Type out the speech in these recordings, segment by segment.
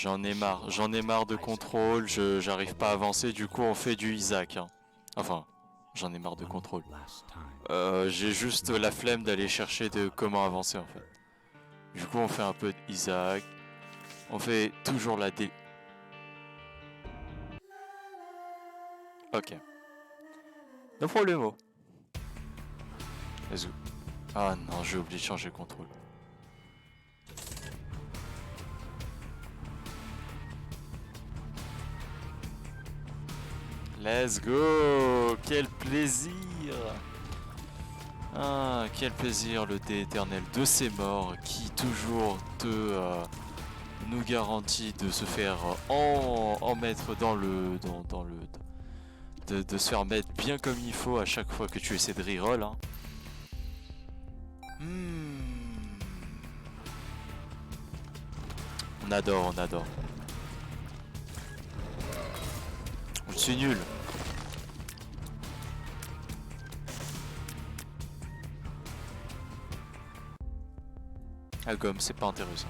J'en ai marre de contrôle, j'arrive pas à avancer, du coup on fait du Isaac. Hein. Enfin, j'en ai marre de contrôle. J'ai juste la flemme d'aller chercher de comment avancer en fait. Du coup on fait un peu d'Isaac. On fait toujours la dé... Ok. No problemo. Let's go. Ah non, j'ai oublié de changer de contrôle. Let's go. Quel plaisir. Ah, quel plaisir le dé éternel de ces morts qui toujours nous garantit de se faire en mettre dans le... de se faire mettre bien comme il faut à chaque fois que tu essaies de reroll. Hein. On adore, on adore. Je suis nul. Ah gomme, c'est pas intéressant.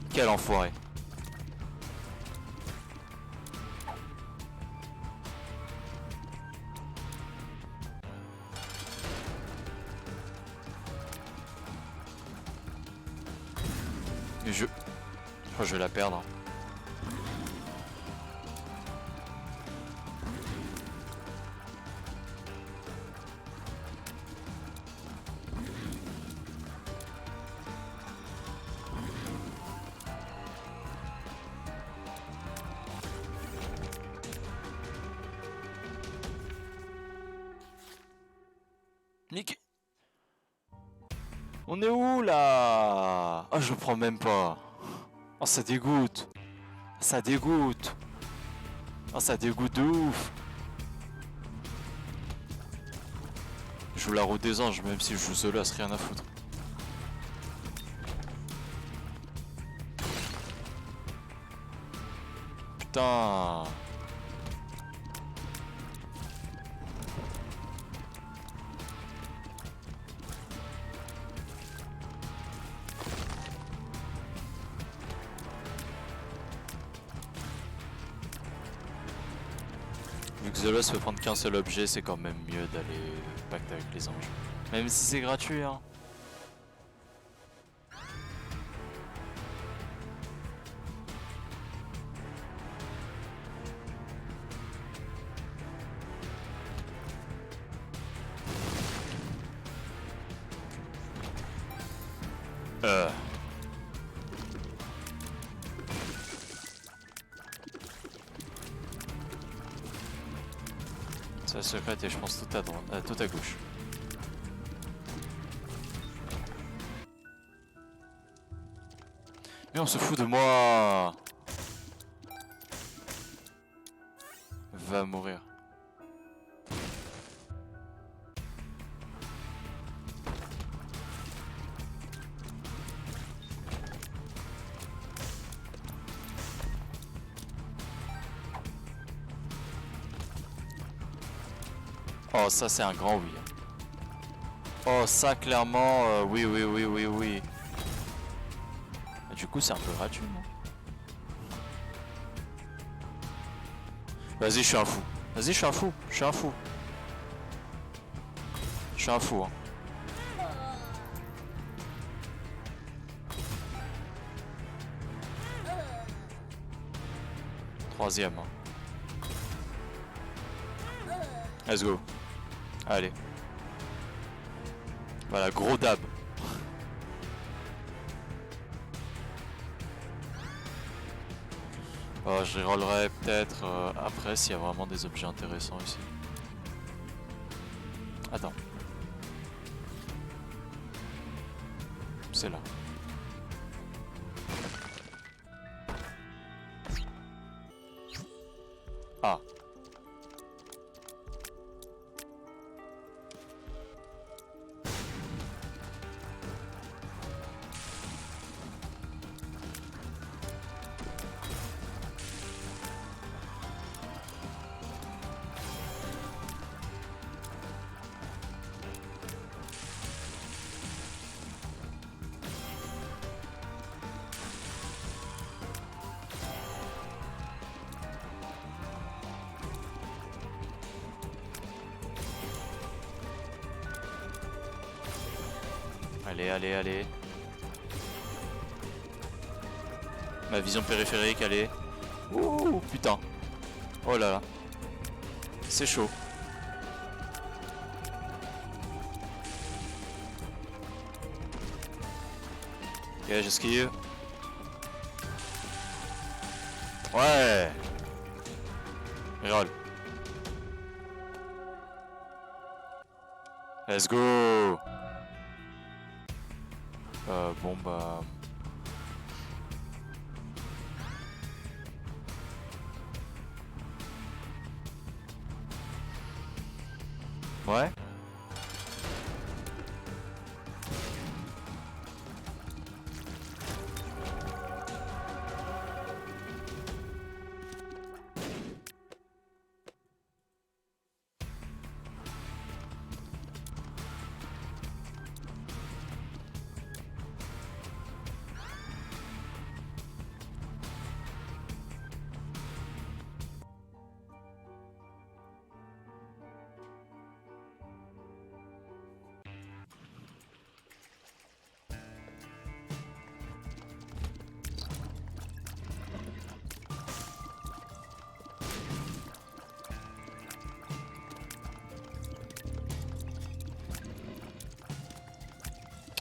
Quel enfoiré. Je vais la perdre. Nick. On est où là? Ah, je prends même pas. Oh, ça dégoûte. Ça dégoûte. Oh, ça dégoûte de ouf. Je joue la route des anges, même si je joue solo, c'est rien à foutre. Putain. Vu que Zolos peut prendre qu'un seul objet, c'est quand même mieux d'aller pacte avec les anges. Même si c'est gratuit, hein. C'est la secrète et je pense tout à droite, tout à gauche. Mais on se fout de moi. Va mourir. Oh, ça c'est un grand oui. Oh, ça clairement, oui, oui, oui, oui, oui. Et du coup, c'est un peu gratuit, non? Vas-y, je suis un fou. Vas-y, je suis un fou. Je suis un fou. Je suis un fou, hein. Troisième. Hein. Let's go. Allez. Voilà, gros dab. Oh, je rerollerai peut-être après s'il y a vraiment des objets intéressants ici. Attends. C'est là. Ah. Allez, allez, allez. Ma vision périphérique, allez. Ouh, putain. Oh là là. C'est chaud. Ok, j'esquive. Ouais. Reroll. Let's go. Bon bah... Ouais.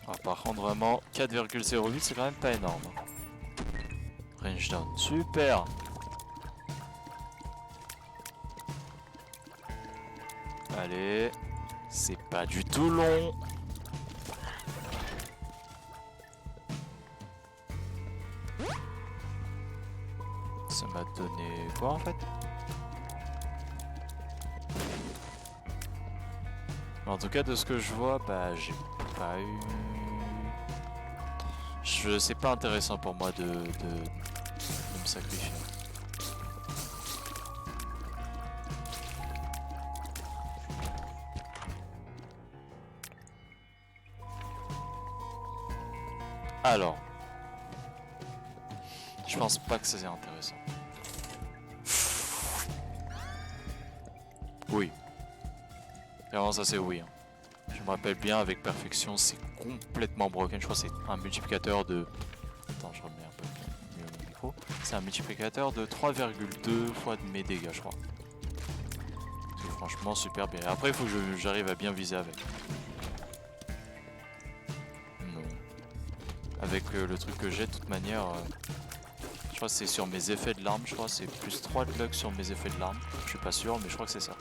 Ah, par contre vraiment 4,08 c'est quand même pas énorme. Range down, super. Allez, c'est pas du tout long. Ça m'a donné quoi en fait? En tout cas de ce que je vois, bah j'ai pas eu... C'est pas intéressant pour moi de me sacrifier. Alors, je pense pas que c'est intéressant. Oui. Vraiment ça c'est oui. Hein. Je me rappelle bien avec perfection, c'est complètement broken. Je crois que c'est un multiplicateur de... Attends, je remets un peu mieux mon micro. C'est un multiplicateur de 3,2 fois de mes dégâts, je crois. C'est franchement super bien. Après, il faut que j'arrive à bien viser avec. Non. Avec le truc que j'ai, de toute manière... je crois que c'est sur mes effets de l'arme, je crois que c'est plus 3 de luck sur mes effets de l'arme. Je suis pas sûr, mais je crois que c'est ça.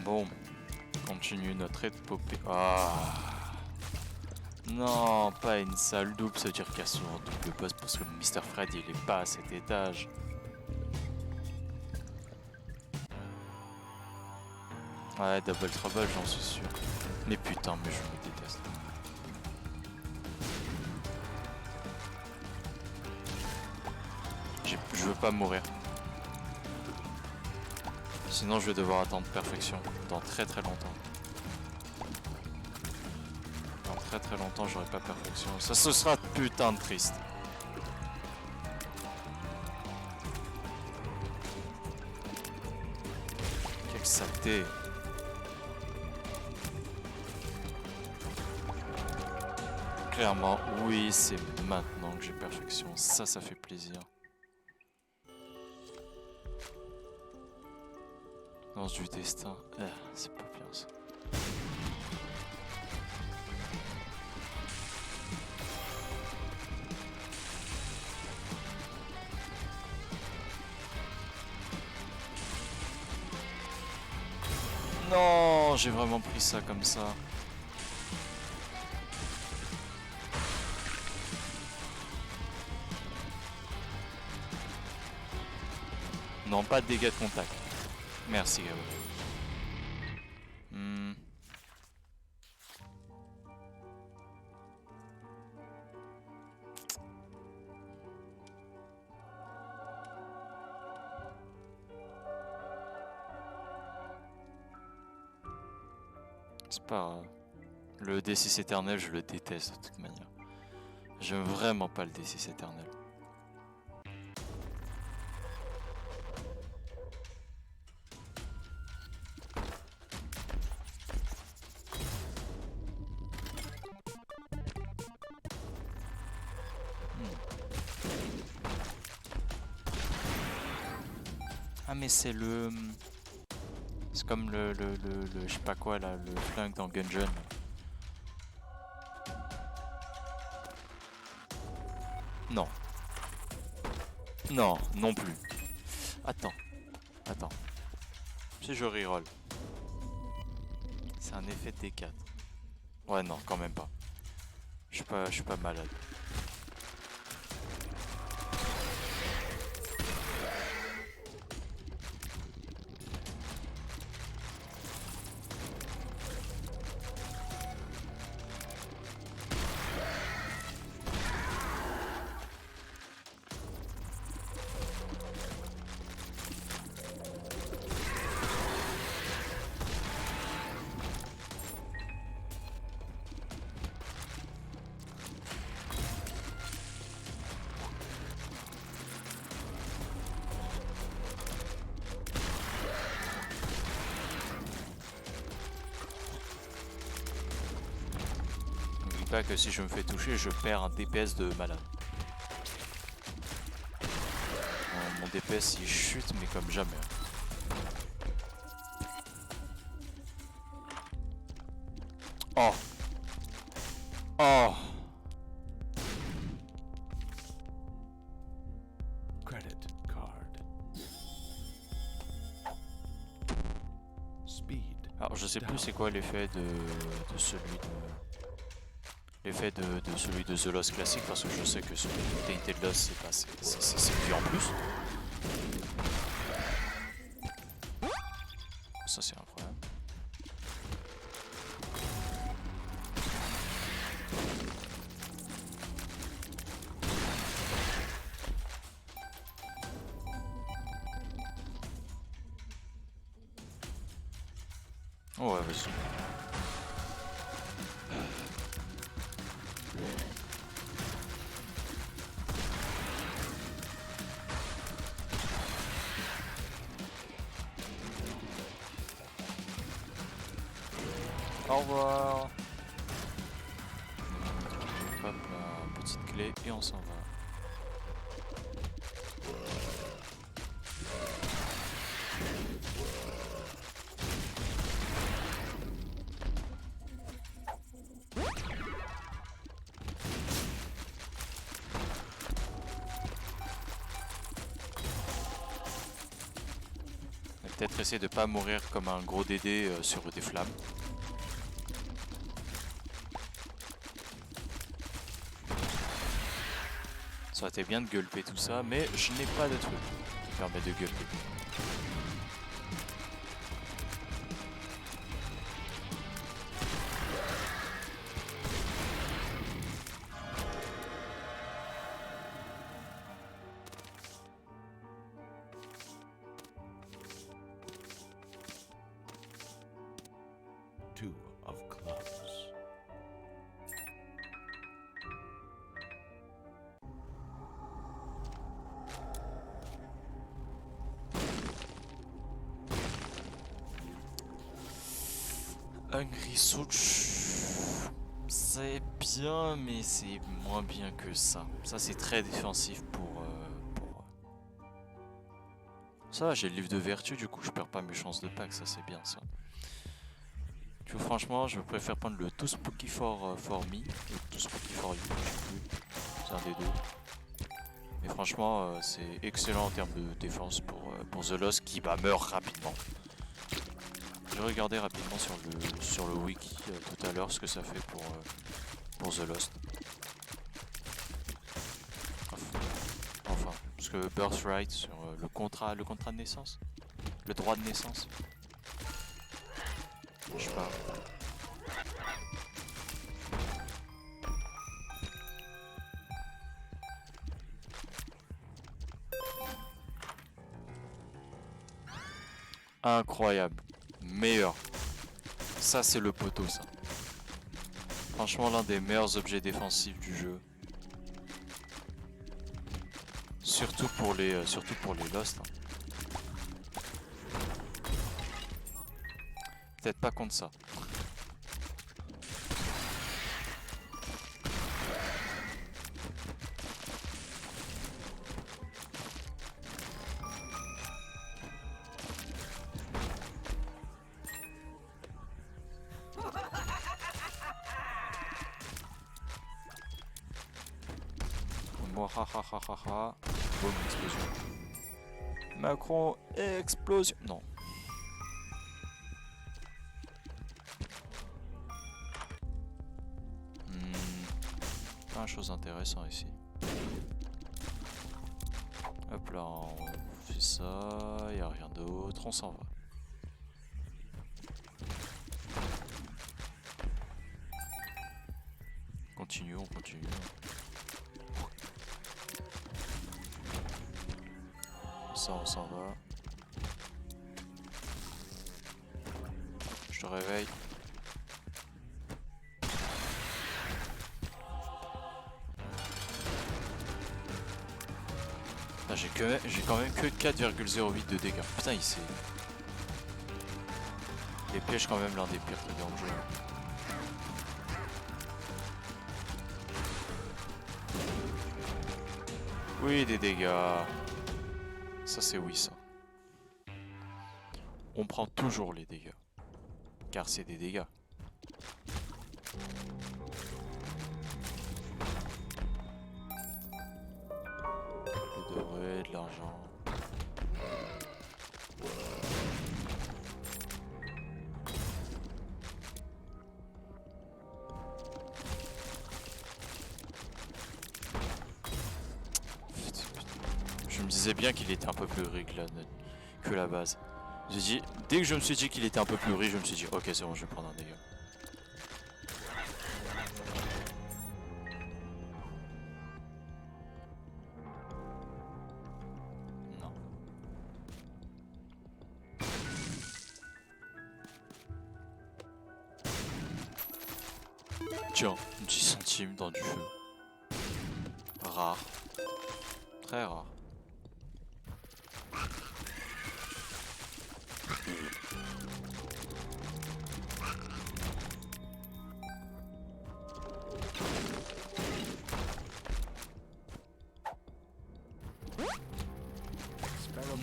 Bon, continue notre épopée. Ah. Non, pas une salle double, ça veut dire qu'il y a souvent double boss parce que Mr. Fred il est pas à cet étage. Ouais, Double Trouble, j'en suis sûr. Mais putain, mais je me déteste. Je veux pas mourir. Sinon je vais devoir attendre perfection dans très longtemps. Dans très longtemps j'aurai pas perfection. Ça ce sera putain de triste. Quelle saleté. Clairement, oui, c'est maintenant que j'ai perfection. Ça fait plaisir. Danse du destin. C'est pas bien ça. Non, j'ai vraiment pris ça comme ça. Non, pas de dégâts de contact. Merci, Gabo. C'est pas grave. Le D6 éternel, je le déteste de toute manière. J'aime vraiment pas le D6 éternel. Ah mais c'est le... C'est comme le je sais pas quoi là, le flingue dans Gungeon. Non. Non, non plus. Attends. Attends. Si je reroll. C'est un effet de D4. Ouais non, quand même pas. Je suis pas malade. Pas que si je me fais toucher, je perds un DPS de malade. Mon DPS il chute mais comme jamais. Oh. Oh. Credit card. Speed. Alors je sais plus c'est quoi l'effet de celui de... L'effet de celui de The Lost classique parce que je sais que celui de Tainted Lost c'est lui en plus. Ça c'est incroyable. Oh ouais vas-y. Au revoir. Hop la petite clé et on s'en va. Peut-être essayer de pas mourir comme un gros DD sur des flammes. Ça aurait été bien de gulper tout ça, mais je n'ai pas de truc qui permet de gulper. Two of clubs. Hungry Switch, c'est bien, mais c'est moins bien que ça. Ça, c'est très défensif pour... Ça, j'ai le livre de vertu, du coup, je perds pas mes chances de pack, ça c'est bien ça. Du coup, franchement, je préfère prendre le Too Spooky for Me, ou Too Spooky for You, je sais plus. C'est un des deux. Mais franchement, c'est excellent en termes de défense pour The Lost qui meurt rapidement. J'ai regardé rapidement sur le wiki tout à l'heure ce que ça fait pour The Lost. Enfin, parce que Birthright sur le contrat de naissance, le droit de naissance. Je sais pas. Incroyable. Meilleur. Ça c'est le poteau ça. Franchement l'un des meilleurs objets défensifs du jeu. Surtout pour les Lost. Hein. Peut-être pas contre ça. Boum, explosion. Macron, explosion. Non. Pas une chose intéressante ici. Hop là, on fait ça, y a rien d'autre, on s'en va. Continuons, continuons. Ça, on s'en va. Je te réveille. J'ai quand même que 4,08 de dégâts. Putain, il s'est... Les pièges quand même l'un des pires trucs dans le jeu. Oui, des dégâts. Ça c'est oui ça. On prend toujours les dégâts. Car c'est des dégâts. Des dorés, de l'argent. Je me disais bien qu'il était un peu plus riche que la base. J'ai dit, dès que je me suis dit qu'il était un peu plus riche, je me suis dit ok c'est bon, je vais prendre un dégât. Non. Tiens, 10 centimes dans du feu. Rare. Très rare.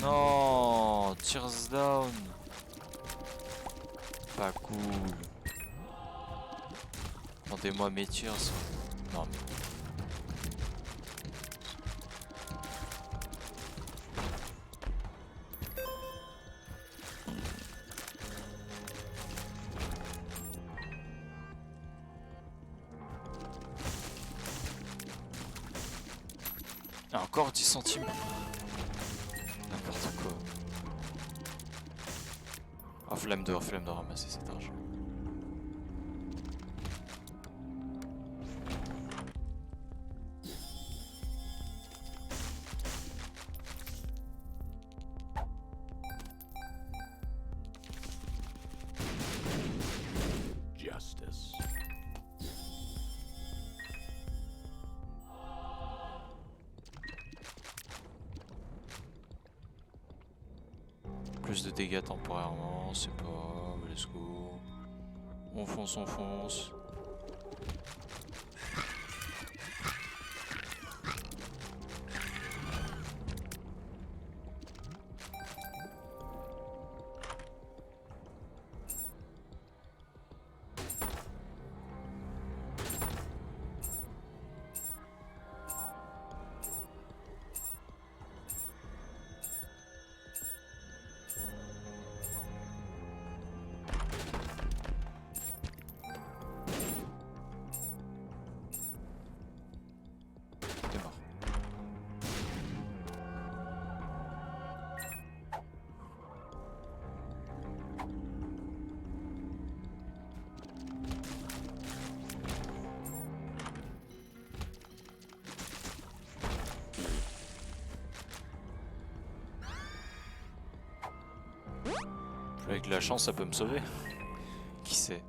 Non, tears down. Pas cool. Rendez-moi mes tirs. Non mais... Ah, encore 10 centimes. N'importe quoi. Ah, flemme de ramasser cet argent. Justice. Plus de dégâts temporairement, c'est pas... Let's go. On fonce, on fonce. Avec de la chance, ça peut me sauver. Qui sait?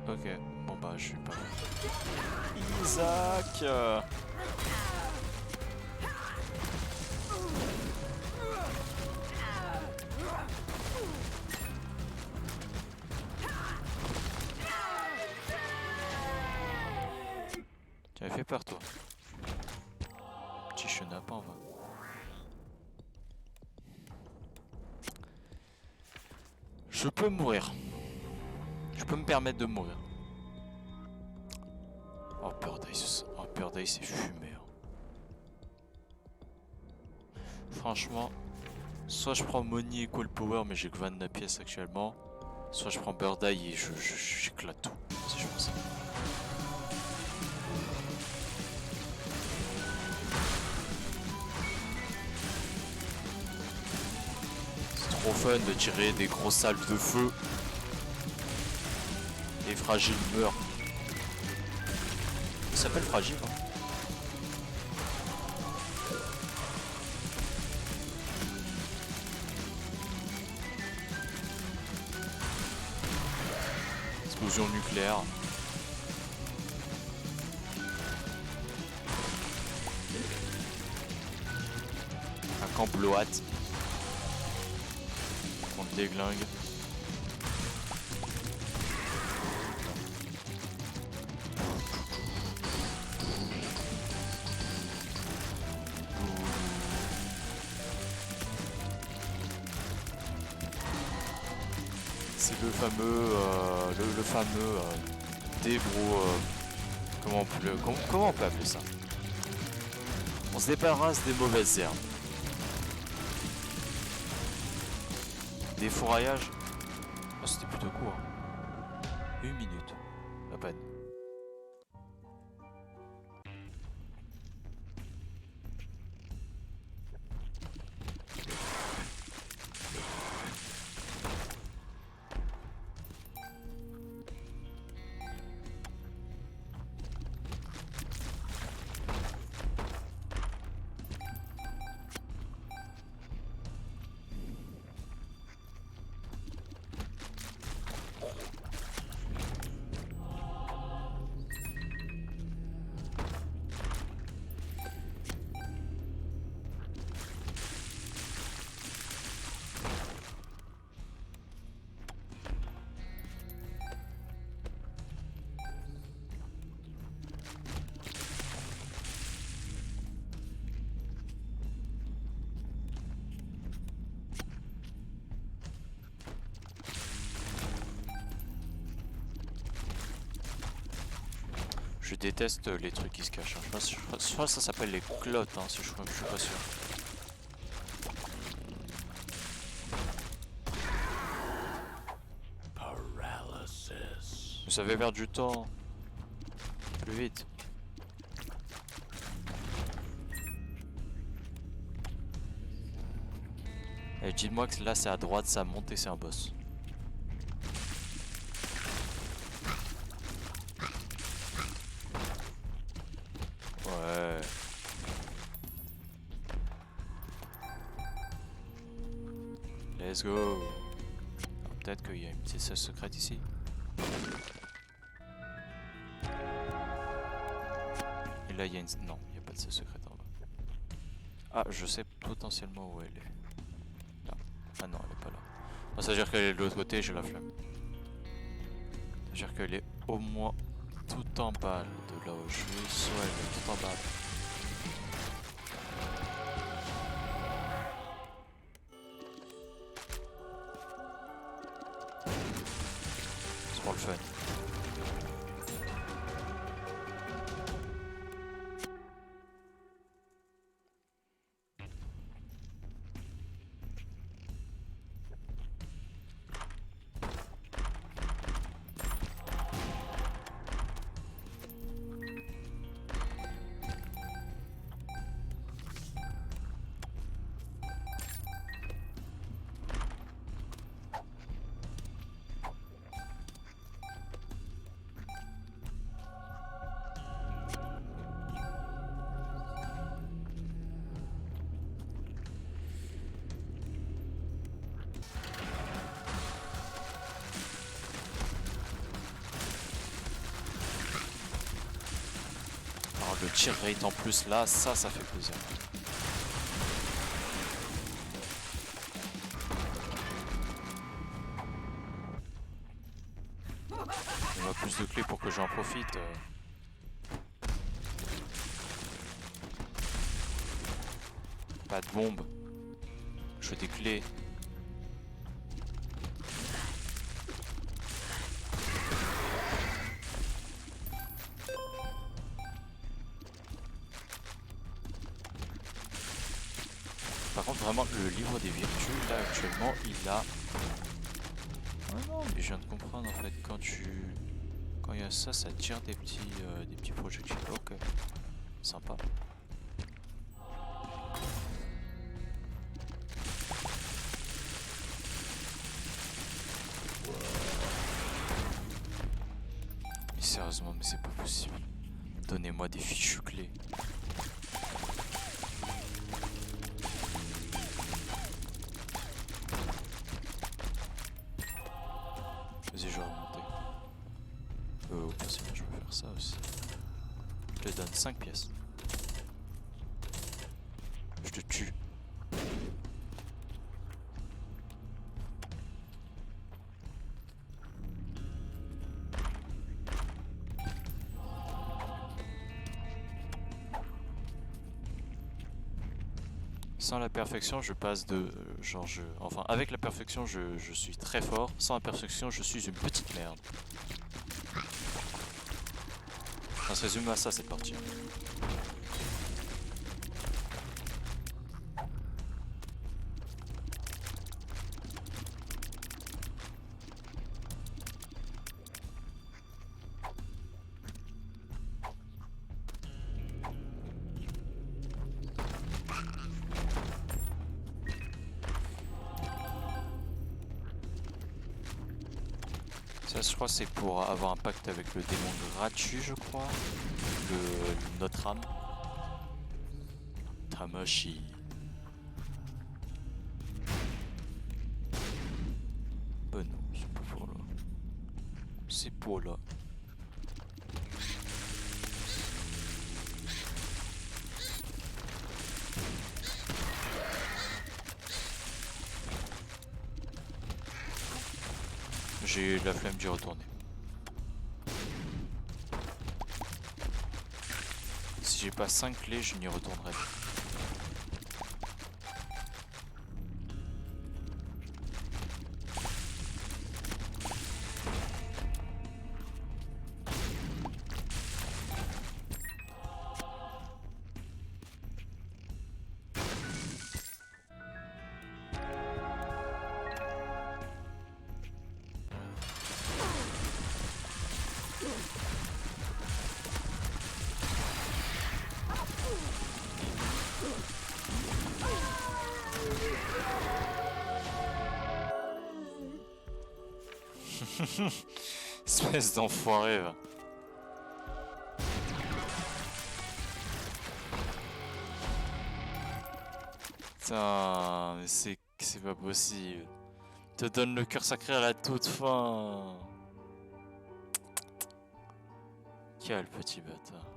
Ok, bon bah je suis pas. Isaac. Tu m'as fait peur toi. Petit chenapan va. Je peux mourir. Je peux me permettre de mourir. Oh Paradise c'est fumé. Hein. Franchement, soit je prends Money Equal Power mais j'ai que 29 pièces actuellement, soit je prends Bird Eye et j'éclate tout. Si je fais ça. C'est trop fun de tirer des grosses salves de feu. Et Fragile meurt. Il s'appelle Fragile. Hein. Explosion nucléaire. Un camp bloat. On te déglingue. C'est le fameux débro. Comment on peut appeler ça? On se débarrasse des mauvaises herbes. Des fourraillages. Oh, c'était plutôt court. 1 minute. À peine. Je déteste les trucs qui se cachent. Hein. Je crois que ça s'appelle les clottes, hein, si je suis pas sûr. Vous savez perdre du temps. Plus vite. Et dites-moi que là c'est à droite, ça monte et c'est un boss. Ouais. Let's go. Peut-être qu'il y a une petite salle secrète ici. Et là il y a une... Non, il n'y a pas de salle secrète en bas. Ah, je sais potentiellement où elle est. Là. Ah non, elle est pas là. Ah, ça veut dire qu'elle est de l'autre côté, j'ai la flemme. Ça veut dire qu'elle est au moins tout en bas de là où je suis, soit elle est tout en bas. C'est pour le fun. le tir rate en plus là, ça fait plaisir. Il y a plus de clés pour que j'en profite. Pas de bombe. Je veux des clés. Par contre, vraiment, le livre des vertus, là, actuellement, il a... Ah non, mais je viens de comprendre, en fait, quand il y a ça, ça tire des petits projectiles. Ok. Sympa. Mais sérieusement, mais c'est pas possible. Donnez-moi des fichues clés. Vas-y, je vais remonter. Ok, c'est bien, je vais faire ça aussi. Je te donne 5 pièces. Je te tue. Sans la perfection, je passe de... Enfin, avec la perfection, je suis très fort. Sans la perfection, je suis une petite merde. Ça se résume à ça, cette partie. Ça, je crois, c'est pour avoir un pacte avec le démon gratuit, je crois. Notre âme. Tamashi. Ben non, c'est pas pour là. C'est pour là. J'ai la flemme d'y retourner. Si j'ai pas 5 clés, je n'y retournerai pas. Espèce d'enfoiré, va. Putain, mais c'est pas possible. Te donne le cœur sacré à la toute fin. Quel petit bâtard.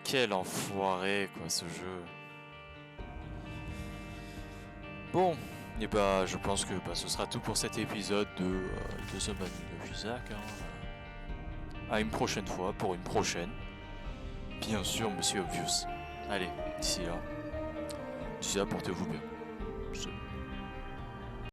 Quel enfoiré, quoi, ce jeu. Bon, et bah je pense que ce sera tout pour cet épisode de The Binding of Isaac. À une prochaine fois, pour une prochaine. Bien sûr, Monsieur Obvious. Allez, d'ici là, portez-vous bien.